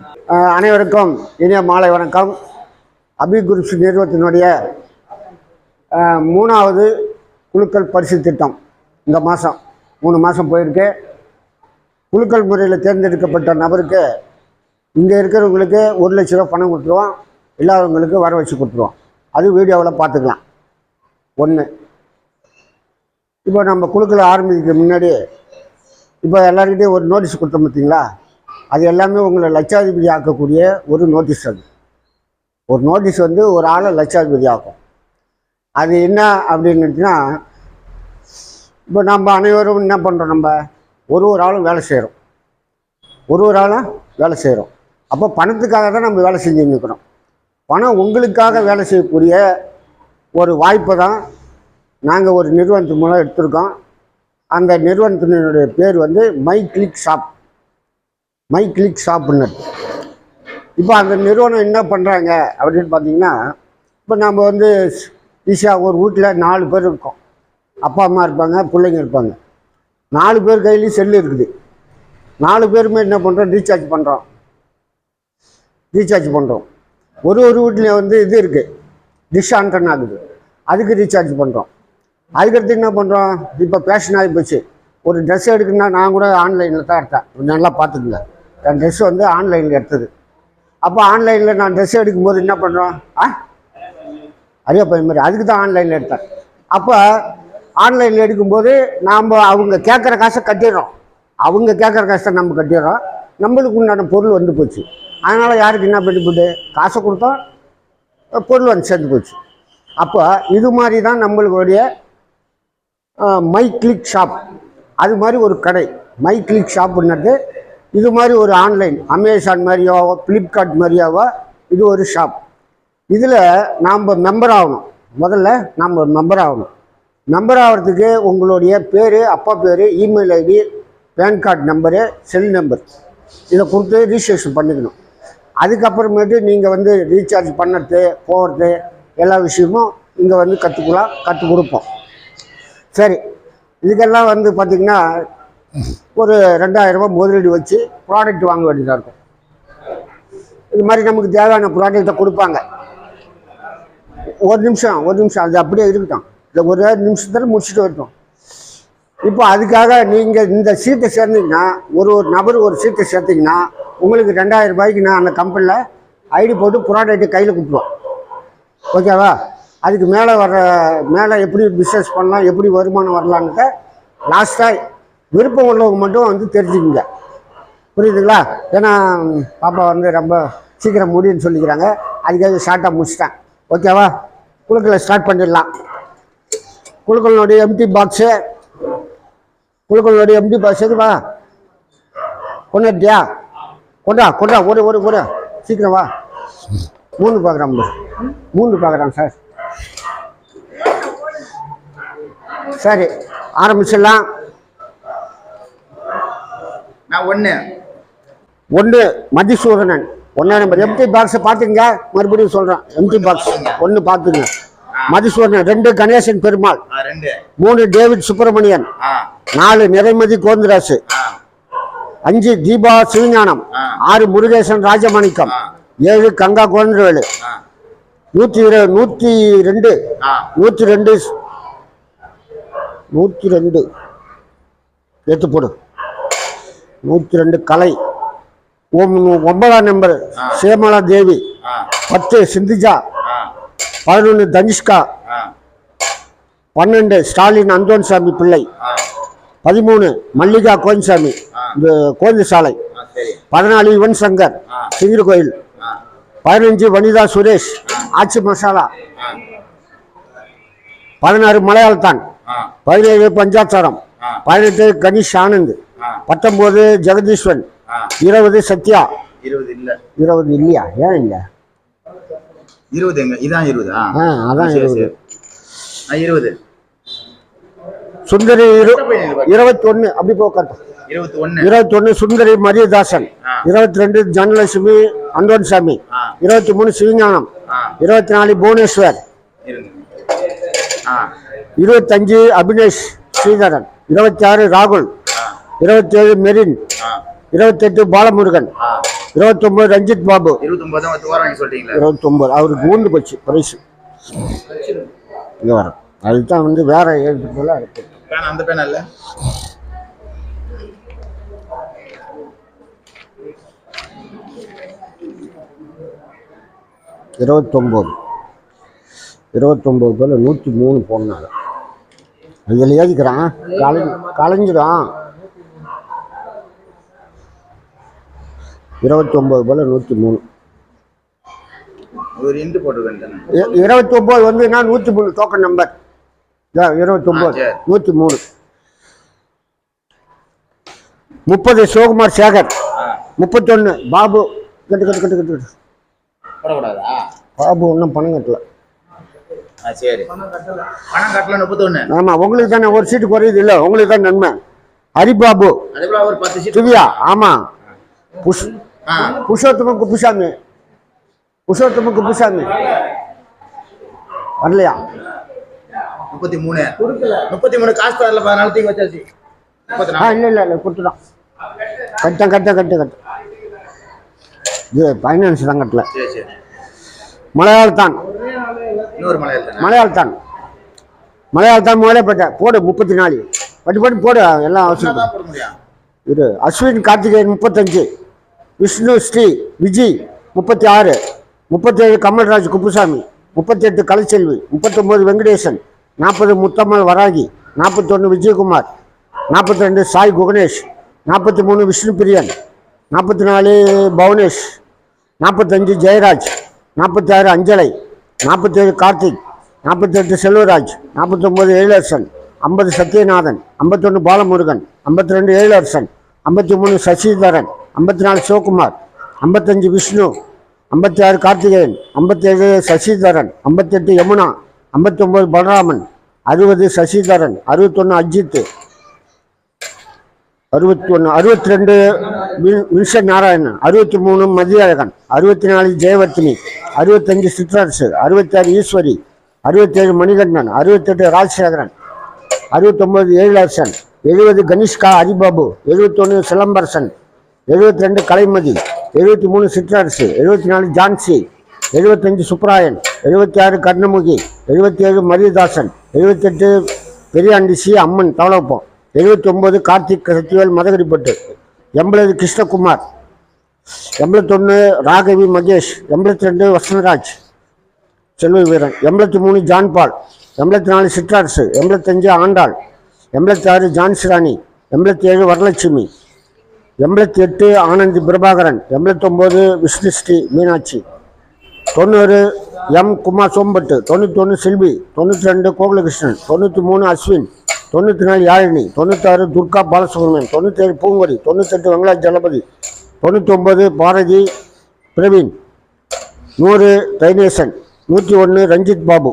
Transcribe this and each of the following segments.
அனைவருக்கும் இனிய மாலை வணக்கம். அபி குரூப்ஸ் நிறுவனத்தினுடைய 3வது குழுக்கள் பரிசு திட்டம் இந்த மாதம் 3 மாதம் போயிருக்கு. குழுக்கள் முறையில் தேர்ந்தெடுக்கப்பட்ட நபருக்கு இங்கே இருக்கிறவங்களுக்கு 1 லட்ச ரூபா பணம் கொடுத்துருவோம், இல்லாதவங்களுக்கு வர வச்சு கொடுத்துருவோம். அது வீடியோவில் பார்த்துக்கலாம். ஒன்று, இப்போ நம்ம குழுக்களை ஆரம்பிக்க முன்னாடி இப்போ எல்லாருக்கிட்டையும் ஒரு நோட்டீஸ் கொடுத்தோம் பார்த்தீங்களா, அது எல்லாமே உங்களை லட்சாதிபதி ஆக்கக்கூடிய ஒரு நோட்டீஸ். அது ஒரு நோட்டீஸ் வந்து ஒரு ஆளை லட்சாதிபதி ஆக்கும். அது என்ன அப்படின்னுச்சுன்னா, இப்போ நம்ம அனைவரும் என்ன பண்ணுறோம், நம்ம ஒரு ஆளும் வேலை செய்கிறோம், ஒரு ஆளும் வேலை செய்கிறோம். அப்போ பணத்துக்காக தான் நம்ம வேலை செஞ்சுன்னு இருக்கிறோம். பணம் உங்களுக்காக வேலை செய்யக்கூடிய ஒரு வாய்ப்பை தான் நாங்கள் ஒரு நிறுவனத்து மூலம் எடுத்திருக்கோம். அந்த நிறுவனத்தினுடைய பேர் வந்து மை கிளிக் ஷாப்னு. இப்போ அந்த நிறுவனம் என்ன பண்ணுறாங்க அப்படின்னு பார்த்தீங்கன்னா, இப்போ நம்ம வந்து ஈஸியாக ஒரு வீட்டில் 4 பேர் இருக்கோம். அப்பா அம்மா இருப்பாங்க, பிள்ளைங்க இருப்பாங்க. 4 பேர் கையிலையும் செல்லு இருக்குது. 4 பேருமே என்ன பண்ணுறோம், ரீசார்ஜ் பண்ணுறோம். ஒரு வீட்லேயும் வந்து இது இருக்குது, டிஷ் ஆண்டன் ஆகுது, அதுக்கு ரீசார்ஜ் பண்ணுறோம். அதுக்கடுத்து என்ன பண்ணுறோம், இப்போ ஃபேஷன் ஆகி போச்சு. ஒரு ட்ரெஸ் எடுக்கணுன்னா நான் கூட ஆன்லைனில் தான் எடுத்தேன். நல்லா பார்த்துக்குங்க, என் ட்ரெஸ் வந்து ஆன்லைனில் எடுத்தது. அப்போ ஆன்லைனில் நான் ட்ரெஸ் எடுக்கும்போது என்ன பண்ணுறோம், அரிய பையன் மாதிரி அதுக்கு தான் ஆன்லைனில் எடுத்தேன். அப்போ ஆன்லைனில் எடுக்கும்போது நாம் அவங்க கேட்குற காசை கட்டிடுறோம், நம்ம கட்டிடுறோம். நம்மளுக்கு உண்டான பொருள் வந்து போச்சு. அதனால் யாருக்கு என்ன பெனிஃபிட்டு, காசை கொடுத்தோம், பொருள் வந்து சேர்ந்து போச்சு. அப்போ இது மாதிரி தான் நம்மளுடைய மை கிளிக் ஷாப். அது மாதிரி ஒரு கடை மை கிளிக் ஷாப்புன்றது. இது மாதிரி ஒரு ஆன்லைன் அமேசான் மாதிரியோ ஃப்ளிப்கார்ட் மாதிரியோவோ இது ஒரு ஷாப். இதில் நாம் மெம்பர் ஆகணும். முதல்ல நம்ம மெம்பர் ஆகிறதுக்கு உங்களுடைய பேர், அப்பா பேர், email ID, PAN card number, cell number இதை கொடுத்து ரிஜிஸ்ட்ரேஷன் பண்ணிக்கணும். அதுக்கப்புறமேட்டு நீங்கள் வந்து ரீசார்ஜ் பண்ணுறது போகிறது எல்லா விஷயமும் இங்கே வந்து கற்றுக் கொடுப்போம். சரி, இதுக்கெல்லாம் வந்து பார்த்திங்கன்னா ஒரு 2000 ரூபா முதலீடு வச்சு ப்ராடக்ட் வாங்க வேண்டியதாக இருக்கும். இது மாதிரி நமக்கு தேவையான ப்ராடக்டை கொடுப்பாங்க. ஒரு நிமிஷம் அது அப்படியே இருக்கட்டும். இந்த ஒரு நிமிஷத்தில் முடிச்சுட்டு வரட்டும். இப்போ அதுக்காக நீங்கள் இந்த சீட்டை சேர்ந்தீங்கன்னா, ஒரு நபர் ஒரு சீட்டை சேர்த்திங்கன்னா உங்களுக்கு 2000 ரூபாய்க்கு நான் அந்த கம்பெனியில் ஐடி போட்டு ப்ராடக்ட்டை கையில் கொடுத்துருவோம். ஓகேவா? அதுக்கு மேலே எப்படி பிஸ்னஸ் பண்ணலாம், எப்படி வருமானம் வரலான்ட்டு லாஸ்ட்டாக விருப்பம் உள்ளவங்க மட்டும் வந்து தெரிஞ்சுக்குங்க. புரியுதுங்களா? ஏன்னா பாப்பா வந்து ரொம்ப சீக்கிரம் முடியும்னு சொல்லிக்கிறாங்க. அதுக்காக ஷார்ட்டாக முடிச்சிட்டேன். ஓகேவா? குழுக்களை ஸ்டார்ட் பண்ணிடலாம். குழுக்களுடைய எம்டி பாக்ஸு எதுவா கொண்டாட்டியா? கொண்டா ஒரு சீக்கிரம் வா. 3 பார்க்குறாங்க சார். சரி, ஆரம்பிச்சிடலாம். ஒன்று மதிசூதனன் 1ஆம் நம்பர் எம்டி பாக்ஸை பார்த்துங்க. மறுபடியும் சொல்கிறேன், எம்டி பாக்ஸ் 1 பார்த்துங்க. மதிசூதனன். 2 கணேசன் பெருமாள். 3 டேவிட் சுப்பிரமணியன். 4 நிறைமதி கோவிந்தராசு. 5 தீபா சிவஞானம். 6 முருகேசன் ராஜமாணிக்கம். 7 கங்கா கோவிந்தவேலு. 102 எடுத்து போடு. 102 கலை. 9ஆம் நம்பர் சேமலா தேவி. 10 சிந்திஜா. 11 தனிஷ்கா. 12 ஸ்டாலின் அந்தோன்சாமி பிள்ளை. 13 மல்லிகா கோயின்சாமி, இந்த கோயில் சாலை. 14 யுவன் சங்கர் சிங்கிர் கோயில். 15 வனிதா சுரேஷ் ஆச்சி மசாலா. 16 மலையாளத்தான். 17 பஞ்சாச்சாரம். 18 கணேஷ் ஆனந்த். 19 ஜெகதீஸ்வன். 20 சத்யா. 20 இல்லையா? ஏன் இல்லை? 20 இதான் 20. அதான் 20. 20 சுந்தரி. 21 அப்படி போக்கட்டும். 21 சுந்தரி மரியதாசன். 22 ஜனலட்சுமி அந்தோன்சாமி. 23 சிவஞானம். 24 புவனேஸ்வர். 25 அபினேஷ் ஸ்ரீதரன். 26 ராகுல். 27 மெரின். 28 பாலமுருகன். 29 ரஞ்சித் பாபு. 29 சொல்லிட்டீங்களா? 29 அவருக்கு ஊண்டு போச்சு பிரைஸ். இங்கே வரும் அதுதான் வந்து வேற எழுத்துக்கெல்லாம் இருக்கு. அந்த பேனா இல்லை 29 பேர் 103 போனாங்க. இதில் ஏதிக்கிறான் கலைஞ்சிடும். 29 பேர் 103. 29 வந்து 103 டோக்கன் நம்பர். 29 103. 30 சிவகுமார் சேகர். 31 பாபு. கட்டு பாபு ஒன்றும் பணம் கட்டல. சரி பணம் கட்டல 31. ஆமாம் உங்களுக்கு தானே ஒரு சீட்டு குறையுது இல்லை, உங்களுக்கு தான் நன்மை. ஹரிபாபு திவ்யா. ஆமாம் புருஷோத்தம குப்புசாமி. வரலையா? 33 காசு தரல 14 தீங்க வச்சாச்சு. இல்லை கொடுத்துட்டான். கட்டு இது ஃபைனான்ஸ் தான் கட்டல. மலையாளத்தான் முதலே போட்டேன். போடு 34 பட்டு போடு எல்லாம் அவசியம். இது அஸ்வின் கார்த்திகேயன் 35. விஷ்ணு ஸ்ரீ விஜய் 36. 37 கமல்ராஜ் குப்புசாமி. 38 கலைச்செல்வி. 39 வெங்கடேசன். 40 முத்தம்மல் வராகி. 41 விஜயகுமார். 42 சாய் குகணேஷ். 43 விஷ்ணு பிரியன். 44 பவுனேஷ். 45 ஜெயராஜ். 46 அஞ்சலை. 47 கார்த்திக். 48 செல்வராஜ். 49 எழிலரசன். 50 சத்யநாதன். 51 பாலமுருகன். 52 எழிலரசன். 53 சசிதரன். 54 சிவகுமார். 55 விஷ்ணு. 56 கார்த்திகேயன். 57 சசிதரன். 58 யமுனா. 59 பலராமன். 60 சசிதரன். 61 அஜித். 62 வின்சன் நாராயணன். 63 மதியழகன். 64 ஜெயவர்த்தினி. 65 சிற்றரசு. 66 ஈஸ்வரி. 67 மணிகண்டன். 68 ராஜசேகரன். 69 எழிலரசன். 70 கனிஷ்கா ஹரிபாபு. 71 சிலம்பரசன். 72 கலைமதி. 73 சிற்றரசு. 74 ஜான்சி. 75 சுப்ராயன். 76 கர்ணமுகி. 77 மரியதாசன். 78 பெரியாண்டி சி அம்மன் தவளப்பம். 79 கார்த்திக் சத்திவேல் மதகரிப்பட்டு. 80 கிருஷ்ணகுமார். 81 ராகவி மகேஷ். 82 வசனராஜ் செல்வ வீரன். 83 ஜான்பால். 84 சிற்றரசு. 85 ஆண்டாள். 86 ஜான்சிராணி. 87 வரலட்சுமி. 88 ஆனந்தி பிரபாகரன். 89 விஷ்ணுஸ்ரீ மீனாட்சி. 90 எம் குமார் சோம்பட்டு. 91 செல்வி. 92 கோகுலகிருஷ்ணன். 93 அஸ்வின். 94 யாழினி. 96 துர்கா பாலசுப்ரமணியன். 97 பூங்கொடி. 98 வெங்கடாஜ் ஜலபதி. 99 பாரதி பிரவீன். 100 தைனேசன். 101 ரஞ்சித் பாபு.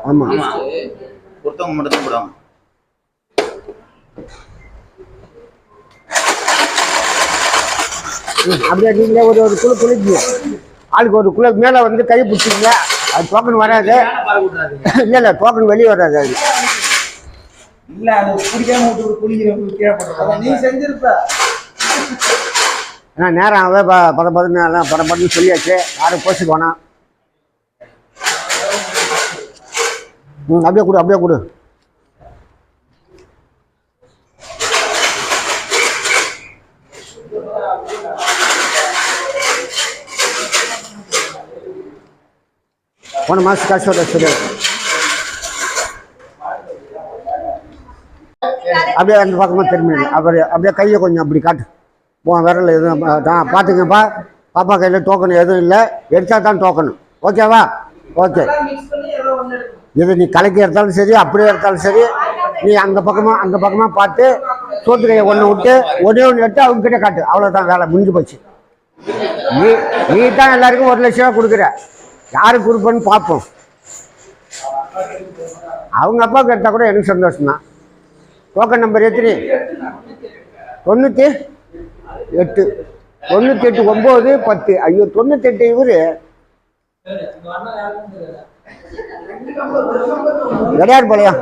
ஆமா அப்படியே நீங்களே ஒரு குழு குளிப்பீங்க. ஆளுக்கு ஒரு குழு மேலே வந்து கை பிடிச்சிங்க. அது டோக்கன் வராது. இல்லை டோக்கன் வெளியே வராது. அது இல்லை அது பிடிக்காம நீ செஞ்சிருப்ப. ஏன்னா நேரம் ஆகவே பதப்பதுன்னு சொல்லியாச்சு. யாரும் போஸ்ட்டுக்கு வேணாம். அப்படியே கொடு. போன மாதம் காசோட சரி. அப்படியே அந்த பக்கமாக திரும்பி அப்படியே கையை கொஞ்சம் அப்படி காட்டு. விரல் எதுவும் பார்த்துங்கப்பா. பாப்பா கையில் டோக்கன் எதுவும் இல்லை. எடுத்தா தான் டோக்கனு. ஓகேவா? ஓகே. இது நீ கலக்கி எடுத்தாலும் சரி, அப்படியே எடுத்தாலும் சரி, நீ அந்த பக்கமாக பார்த்து சோத்து கையை ஒன்று விட்டு ஒன்று எடுத்து அவங்ககிட்ட காட்டு. அவ்வளோதான், வேலை முடிஞ்சு போச்சு. நீ தான் எல்லாருக்கும் 1 லட்ச ரூபா கொடுக்குற. யாருக்கு கொடுப்பேன்னு பார்ப்போம். அவங்க அப்பாவுக்கு எடுத்தால் கூட எனக்கு சந்தோஷம்தான். டோக்கன் நம்பர் எத்தனை? 98 98 9 10. ஐயோ 98 இவரு கிடையாது போலையா?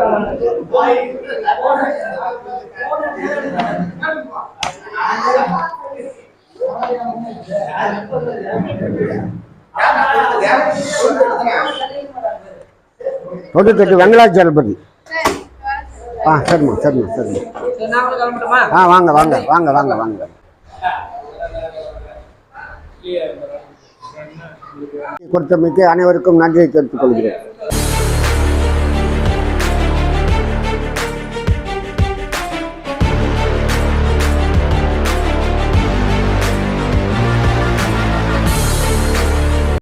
தொண்ணூத்தெட்டு வெங்கடாச்சலபதி. சரிம்மா சரிம்மா சரிம்மா. வாங்க வாங்க வாங்க வாங்க வாங்க. கொடுத்தமைக்கு அனைவருக்கும் நன்றியை தெரிவித்துக் கொள்கிறேன்.